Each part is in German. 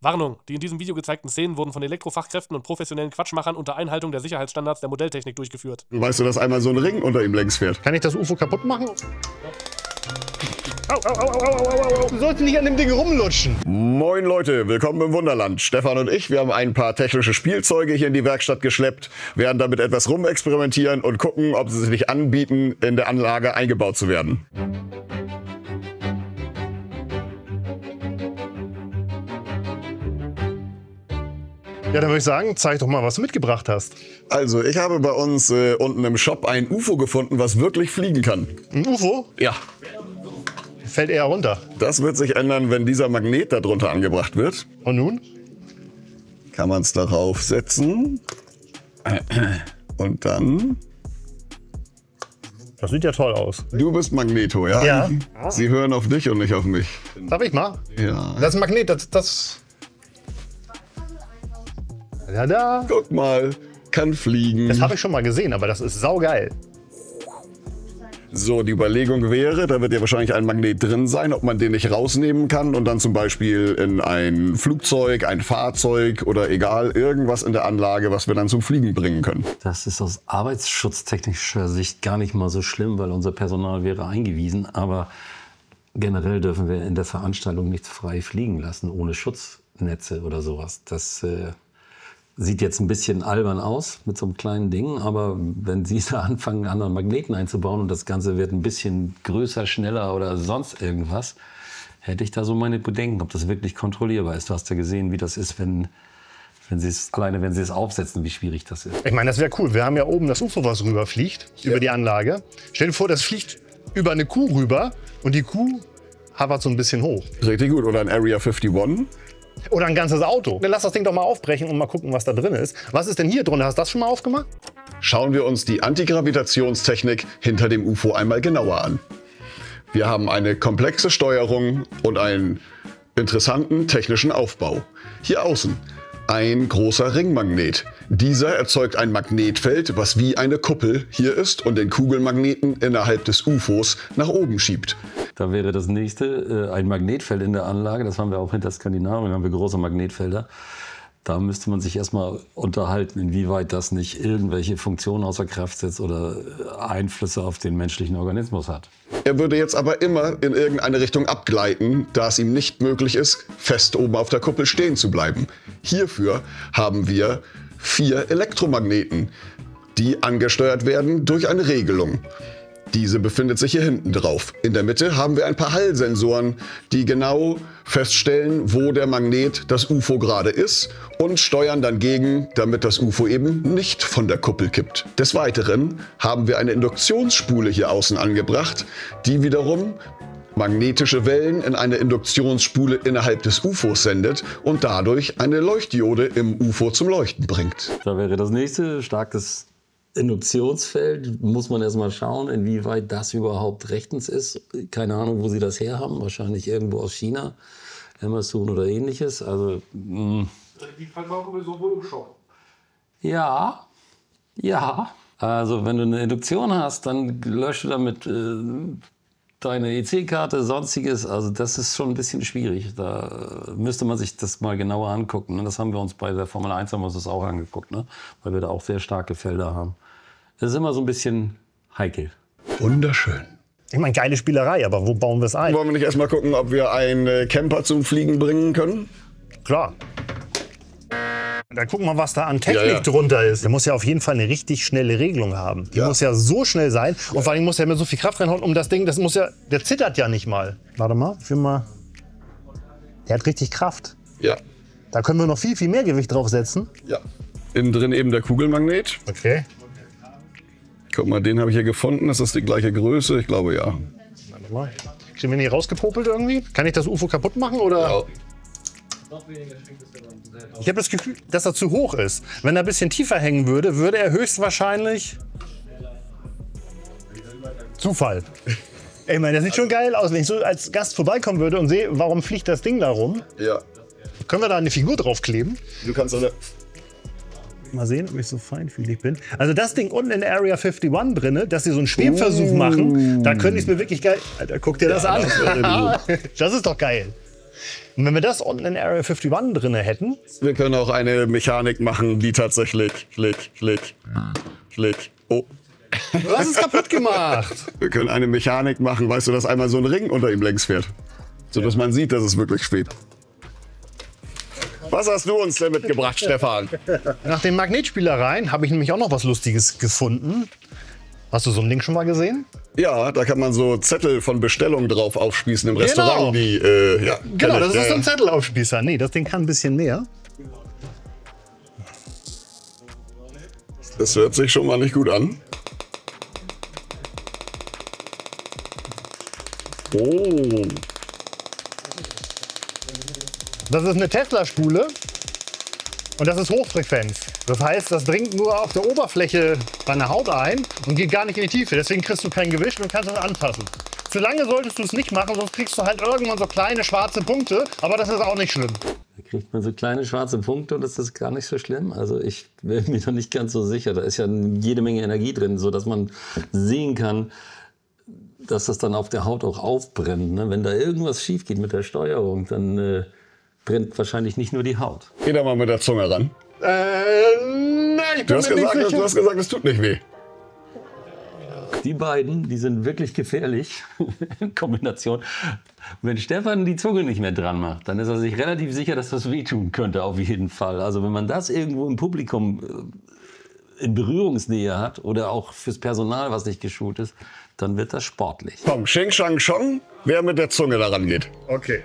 Warnung: Die in diesem Video gezeigten Szenen wurden von Elektrofachkräften und professionellen Quatschmachern unter Einhaltung der Sicherheitsstandards der Modelltechnik durchgeführt. Weißt du, dass einmal so ein Ring unter ihm längs fährt? Kann ich das UFO kaputt machen? Au, au, au, au, au, au. Du sollst nicht an dem Ding rumlutschen. Moin Leute, willkommen im Wunderland. Stefan und ich, wir haben ein paar technische Spielzeuge hier in die Werkstatt geschleppt, werden damit etwas rumexperimentieren und gucken, ob sie sich nicht anbieten, in der Anlage eingebaut zu werden. Ja, dann würde ich sagen, zeig doch mal, was du mitgebracht hast. Also, ich habe bei uns unten im Shop ein UFO gefunden, was wirklich fliegen kann. Ein UFO? Ja. Fällt eher runter. Das wird sich ändern, wenn dieser Magnet darunter angebracht wird. Und nun? Kann man es darauf setzen. Und dann... Das sieht ja toll aus. Du bist Magneto, ja? Ja. Sie hören auf dich und nicht auf mich. Darf ich mal? Ja. Das ist ein Magnet, das... Ja, da. Guck mal, kann fliegen. Das habe ich schon mal gesehen, aber das ist saugeil. So, die Überlegung wäre, da wird ja wahrscheinlich ein Magnet drin sein, ob man den nicht rausnehmen kann und dann zum Beispiel in ein Flugzeug, ein Fahrzeug oder egal, irgendwas in der Anlage, was wir dann zum Fliegen bringen können. Das ist aus arbeitsschutztechnischer Sicht gar nicht mal so schlimm, weil unser Personal wäre eingewiesen. Aber generell dürfen wir in der Veranstaltung nichts frei fliegen lassen, ohne Schutznetze oder sowas. Das sieht jetzt ein bisschen albern aus mit so einem kleinen Ding, aber wenn Sie da anfangen, anderen Magneten einzubauen und das Ganze wird ein bisschen größer, schneller oder sonst irgendwas, hätte ich da so meine Bedenken, ob das wirklich kontrollierbar ist. Du hast ja gesehen, wie das ist, wenn Sie es aufsetzen, wie schwierig das ist. Ich meine, das wäre cool. Wir haben ja oben das UFO, was rüberfliegt, über die Anlage. Stell dir vor, das fliegt über eine Kuh rüber und die Kuh hovert so ein bisschen hoch. Richtig gut. Oder ein Area 51. Oder ein ganzes Auto. Dann lass das Ding doch mal aufbrechen und mal gucken, was da drin ist. Was ist denn hier drin? Hast du das schon mal aufgemacht? Schauen wir uns die Antigravitationstechnik hinter dem UFO einmal genauer an. Wir haben eine komplexe Steuerung und einen interessanten technischen Aufbau. Hier außen ein großer Ringmagnet. Dieser erzeugt ein Magnetfeld, was wie eine Kuppel hier ist und den Kugelmagneten innerhalb des UFOs nach oben schiebt. Da wäre das nächste ein Magnetfeld in der Anlage. Das haben wir auch hinter Skandinavien, haben wir große Magnetfelder. Da müsste man sich erstmal unterhalten, inwieweit das nicht irgendwelche Funktionen außer Kraft setzt oder Einflüsse auf den menschlichen Organismus hat. Er würde jetzt aber immer in irgendeine Richtung abgleiten, da es ihm nicht möglich ist, fest oben auf der Kuppel stehen zu bleiben. Hierfür haben wir 4 Elektromagneten, die angesteuert werden durch eine Regelung. Diese befindet sich hier hinten drauf. In der Mitte haben wir ein paar Hallsensoren, die genau feststellen, wo der Magnet das UFO gerade ist und steuern dann gegen, damit das UFO eben nicht von der Kuppel kippt. Des Weiteren haben wir eine Induktionsspule hier außen angebracht, die wiederum magnetische Wellen in eine Induktionsspule innerhalb des UFOs sendet und dadurch eine Leuchtdiode im UFO zum Leuchten bringt. Da wäre das nächste starkes Induktionsfeld. Muss man erst mal schauen, inwieweit das überhaupt rechtens ist. Keine Ahnung, wo sie das her haben. Wahrscheinlich irgendwo aus China, Amazon oder ähnliches. Also, Die verkaufen wir sowohl im Shop. ja. Also wenn du eine Induktion hast, dann löscht du damit deine EC-Karte, sonstiges. Also das ist schon ein bisschen schwierig. Da müsste man sich das mal genauer angucken. Das haben wir uns bei der Formel 1 haben wir uns das auch angeguckt, ne? Weil wir da auch sehr starke Felder haben. Das ist immer so ein bisschen heikel. Wunderschön. Ich meine, geile Spielerei, aber wo bauen wir es ein? Wollen wir nicht erstmal gucken, ob wir einen Camper zum Fliegen bringen können? Klar. Dann gucken wir mal, was da an Technik drunter ist. Der muss ja auf jeden Fall eine richtig schnelle Regelung haben. Die muss ja so schnell sein. Und vor allem muss er mit so viel Kraft reinhauen, um das Ding, das muss ja, der zittert ja nicht mal. Warte mal, ich will mal. Der hat richtig Kraft. Ja. Da können wir noch viel, viel mehr Gewicht draufsetzen. Ja. Innen drin eben der Kugelmagnet. Okay. Guck mal, den habe ich hier gefunden. Das ist die gleiche Größe. Ich glaube, ja. Warte mal. Kriegen wir den hier rausgepopelt irgendwie? Kann ich das UFO kaputt machen oder? Ja. Ich habe das Gefühl, dass er zu hoch ist. Wenn er ein bisschen tiefer hängen würde, würde er höchstwahrscheinlich Zufall. Ich meine, das sieht schon geil aus, wenn ich so als Gast vorbeikommen würde und sehe, warum fliegt das Ding da rum. Ja. Können wir da eine Figur draufkleben? Du kannst alle. Mal sehen, ob ich so feinfühlig bin. Also das Ding unten in der Area 51 drinne, dass sie so einen Schwebversuch machen, da könnte ich es mir wirklich geil. Alter, guck dir das an. Das ist doch geil. Und wenn wir das unten in Area 51 drin hätten. Wir können auch eine Mechanik machen, die tatsächlich Oh. Du hast es kaputt gemacht. Wir können eine Mechanik machen, weißt du, dass einmal so ein Ring unter ihm längs fährt. Sodass man sieht, dass es wirklich schwebt. Was hast du uns denn mitgebracht, Stefan? Nach den Magnetspielereien habe ich nämlich auch noch was Lustiges gefunden. Hast du so ein Ding schon mal gesehen? Ja, da kann man so Zettel von Bestellungen drauf aufspießen im Restaurant. Die, ja, genau, das ist so ein Zettelaufspießer. Nee, das Ding kann ein bisschen mehr. Das hört sich schon mal nicht gut an. Oh. Das ist eine Tesla-Spule und das ist Hochfrequenz. Das heißt, das dringt nur auf der Oberfläche deiner Haut ein und geht gar nicht in die Tiefe. Deswegen kriegst du kein Gewicht und kannst es anfassen. Zu lange solltest du es nicht machen, sonst kriegst du halt irgendwann so kleine schwarze Punkte. Aber das ist auch nicht schlimm. Da kriegt man so kleine schwarze Punkte und das ist gar nicht so schlimm. Also ich bin mir da nicht ganz so sicher. Da ist ja jede Menge Energie drin, sodass man sehen kann, dass das dann auf der Haut auch aufbrennt. Ne? Wenn da irgendwas schief geht mit der Steuerung, dann brennt wahrscheinlich nicht nur die Haut. Geh da mal mit der Zunge ran. Nein, ich bin mir nicht sicher. Du hast gesagt, es tut nicht weh. Die beiden, die sind wirklich gefährlich in Kombination. Wenn Stefan die Zunge nicht mehr dran macht, dann ist er sich relativ sicher, dass das wehtun könnte, auf jeden Fall. Also wenn man das irgendwo im Publikum in Berührungsnähe hat oder auch fürs Personal, was nicht geschult ist, dann wird das sportlich. Komm, Xing Shang Chong, wer mit der Zunge daran geht. Okay.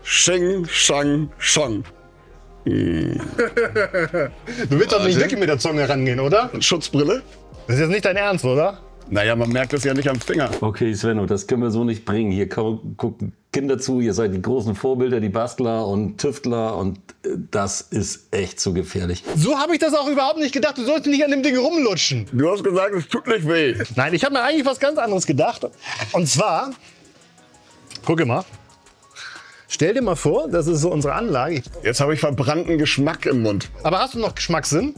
Xing Shang Chong. Du willst doch nicht wirklich mit der Zunge rangehen, oder? Schutzbrille? Das ist jetzt nicht dein Ernst, oder? Naja, man merkt es ja nicht am Finger. Okay, Svenno, das können wir so nicht bringen. Hier gucken Kinder zu, ihr seid die großen Vorbilder, die Bastler und Tüftler und das ist echt zu gefährlich. So habe ich das auch überhaupt nicht gedacht. Du sollst nicht an dem Ding rumlutschen. Du hast gesagt, es tut nicht weh. Nein, ich habe mir eigentlich was ganz anderes gedacht. Und zwar, gucke mal. Stell dir mal vor, das ist so unsere Anlage. Jetzt habe ich verbrannten Geschmack im Mund. Aber hast du noch Geschmackssinn?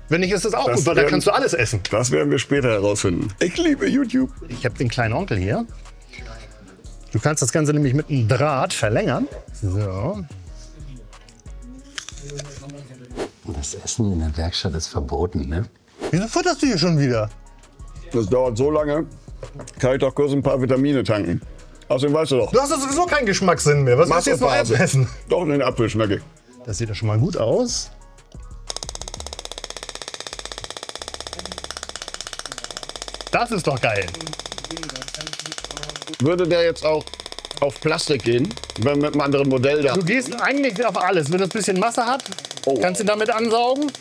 Wenn nicht, ist das auch Das gut, weil da werden- kannst du alles essen. Das werden wir später herausfinden. Ich liebe YouTube. Ich habe den kleinen Onkel hier. Du kannst das Ganze nämlich mit einem Draht verlängern. So. Das Essen in der Werkstatt ist verboten, ne? Wieso futterst du hier schon wieder? Das dauert so lange, kann ich doch kurz ein paar Vitamine tanken. Außerdem weißt du doch. Du hast doch sowieso keinen Geschmackssinn mehr. Was willst du jetzt noch Massephase. essen? Doch, den Apfel schmecke ich. Das sieht doch schon mal gut aus. Das ist doch geil. Würde der jetzt auch auf Plastik gehen, wenn mit einem anderen Modell da. Du gehst eigentlich auf alles. Wenn das ein bisschen Masse hat, kannst du damit ansaugen.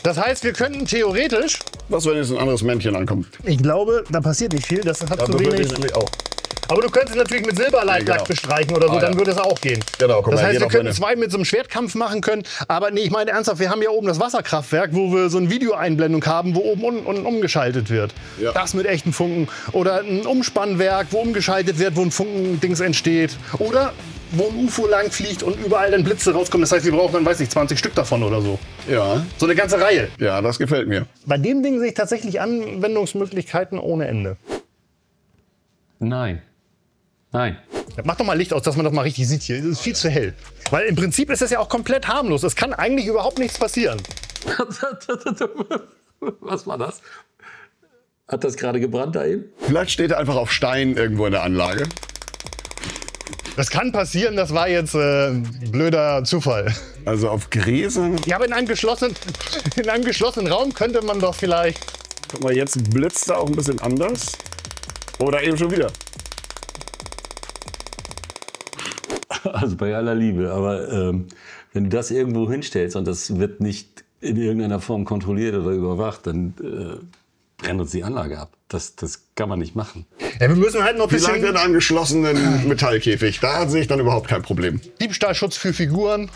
Das heißt, wir könnten theoretisch, Was, wenn jetzt ein anderes Männchen ankommt? ich glaube, da passiert nicht viel, das hat zu würde wenig. ich nämlich auch. Aber du könntest natürlich mit Silberleitlack Ja, genau. bestreichen oder so, Ah, dann ja. würde es auch gehen. Genau, guck das mal, heißt, hier wir noch könnten eine. zwei mit so einem Schwertkampf machen können. Aber nee, ich meine ernsthaft, wir haben ja oben das Wasserkraftwerk, wo wir so eine Videoeinblendung haben, wo oben unten umgeschaltet wird. Ja. Das mit echten Funken. Oder ein Umspannwerk, wo umgeschaltet wird, wo ein Funkendings entsteht. Oder wo ein UFO lang fliegt und überall dann Blitze rauskommen. Das heißt, wir brauchen dann, weiß nicht, 20 Stück davon oder so. Ja, So eine ganze Reihe. ja, das gefällt mir. Bei dem Ding sehe ich tatsächlich Anwendungsmöglichkeiten ohne Ende. Nein. Nein. Ja, mach doch mal Licht aus, dass man das mal richtig sieht hier. Es ist viel zu hell. Weil im Prinzip ist das ja auch komplett harmlos. Es kann eigentlich überhaupt nichts passieren. Was war das? Hat das gerade gebrannt da eben? Vielleicht steht er einfach auf Stein irgendwo in der Anlage. Das kann passieren, das war jetzt blöder Zufall. Also auf Gräsern. Ja, aber in einem geschlossenen Raum könnte man doch vielleicht... Guck mal, jetzt blitzt er auch ein bisschen anders. Oder eben schon wieder. Also bei aller Liebe, aber wenn du das irgendwo hinstellst und das wird nicht in irgendeiner Form kontrolliert oder überwacht, dann brennt uns die Anlage ab. Das kann man nicht machen. Ja, wir müssen halt noch ein Vielleicht in bisschen einem geschlossenen Metallkäfig. Da sehe ich dann überhaupt kein Problem. Diebstahlschutz für Figuren.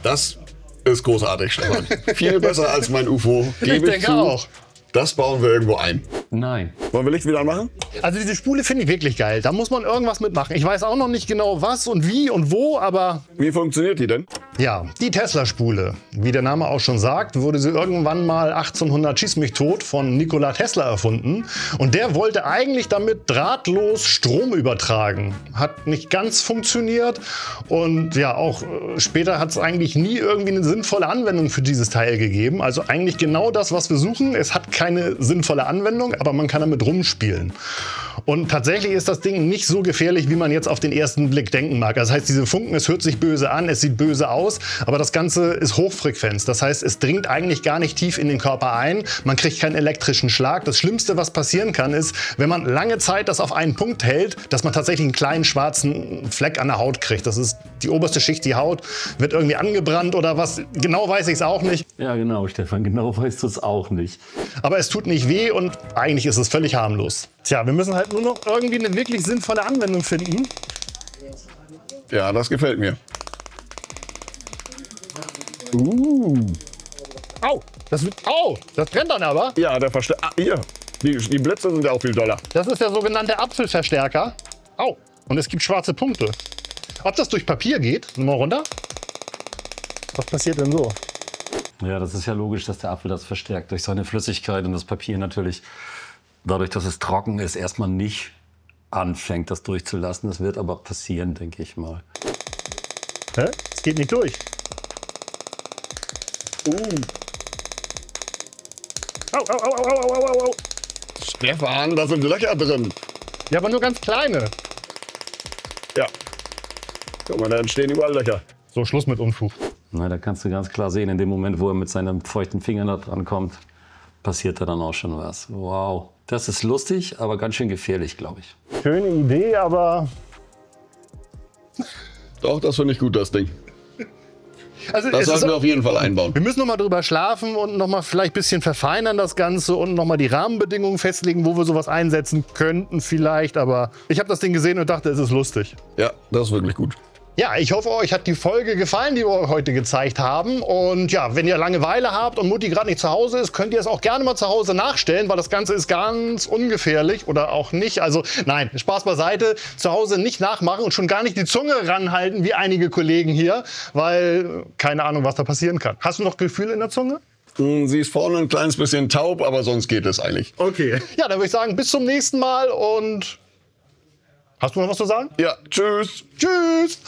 Das ist großartig, Stefan. Viel besser als mein UFO. Ich Gebe denke zu. auch. Das bauen wir irgendwo ein. Nein. Wollen wir Licht wieder anmachen? Also diese Spule finde ich wirklich geil. Da muss man irgendwas mitmachen. Ich weiß auch noch nicht genau was und wie und wo, aber... Wie funktioniert die denn? Ja, die Tesla-Spule. Wie der Name auch schon sagt, wurde sie irgendwann mal 1800 schieß mich tot von Nikola Tesla erfunden. Und der wollte eigentlich damit drahtlos Strom übertragen. Hat nicht ganz funktioniert. Und ja, auch später hat es eigentlich nie irgendwie eine sinnvolle Anwendung für dieses Teil gegeben. Also eigentlich genau das, was wir suchen. Es hat keine sinnvolle Anwendung, aber man kann damit rumspielen. Und tatsächlich ist das Ding nicht so gefährlich, wie man jetzt auf den ersten Blick denken mag. Das heißt, diese Funken, es hört sich böse an, es sieht böse aus, aber das Ganze ist Hochfrequenz. Das heißt, es dringt eigentlich gar nicht tief in den Körper ein. Man kriegt keinen elektrischen Schlag. Das Schlimmste, was passieren kann, ist, wenn man lange Zeit das auf einen Punkt hält, dass man tatsächlich einen kleinen schwarzen Fleck an der Haut kriegt. Das ist die oberste Schicht, die Haut, wird irgendwie angebrannt oder was. Genau weiß ich es auch nicht. Ja, genau, Stefan, genau weißt du es auch nicht. Aber es tut nicht weh und eigentlich ist es völlig harmlos. Tja, wir müssen halt nur noch irgendwie eine wirklich sinnvolle Anwendung finden. Ja, das gefällt mir. Au, das brennt dann aber. Ja, der Verstärker. Hier, die Blitze sind ja auch viel doller. Das ist der sogenannte Apfelverstärker. Au, und es gibt schwarze Punkte. Ob das durch Papier geht? Nimm mal runter. Was passiert denn so? Ja, das ist ja logisch, dass der Apfel das verstärkt durch seine Flüssigkeit und das Papier natürlich, dadurch, dass es trocken ist, erstmal nicht anfängt, das durchzulassen. Das wird aber passieren, denke ich mal. Hä? Es geht nicht durch. Au, au, au, au, au, au, au. Stefan, da sind Löcher drin. Ja, aber nur ganz kleine. Ja. Guck mal, da entstehen überall Löcher. So, Schluss mit Unfug. Na, da kannst du ganz klar sehen, in dem Moment, wo er mit seinen feuchten Fingern da dran kommt, passiert da dann auch schon was. Wow, das ist lustig, aber ganz schön gefährlich, glaube ich. Schöne Idee, aber... Doch, das finde ich gut, das Ding. Also Das sollten wir auf jeden Fall einbauen. wir müssen noch mal drüber schlafen und noch mal vielleicht ein bisschen verfeinern das Ganze und noch mal die Rahmenbedingungen festlegen, wo wir sowas einsetzen könnten vielleicht. Aber ich habe das Ding gesehen und dachte, es ist lustig. Ja, das ist wirklich gut. Ja, ich hoffe, euch hat die Folge gefallen, die wir euch heute gezeigt haben. Und ja, wenn ihr Langeweile habt und Mutti gerade nicht zu Hause ist, könnt ihr es auch gerne mal zu Hause nachstellen, weil das Ganze ist ganz ungefährlich oder auch nicht. Also nein, Spaß beiseite, zu Hause nicht nachmachen und schon gar nicht die Zunge ranhalten, wie einige Kollegen hier, weil keine Ahnung, was da passieren kann. Hast du noch Gefühl in der Zunge? Sie ist vorne ein kleines bisschen taub, aber sonst geht es eigentlich. Okay. Ja, dann würde ich sagen, bis zum nächsten Mal und... Hast du noch was zu sagen? Ja, tschüss. Tschüss!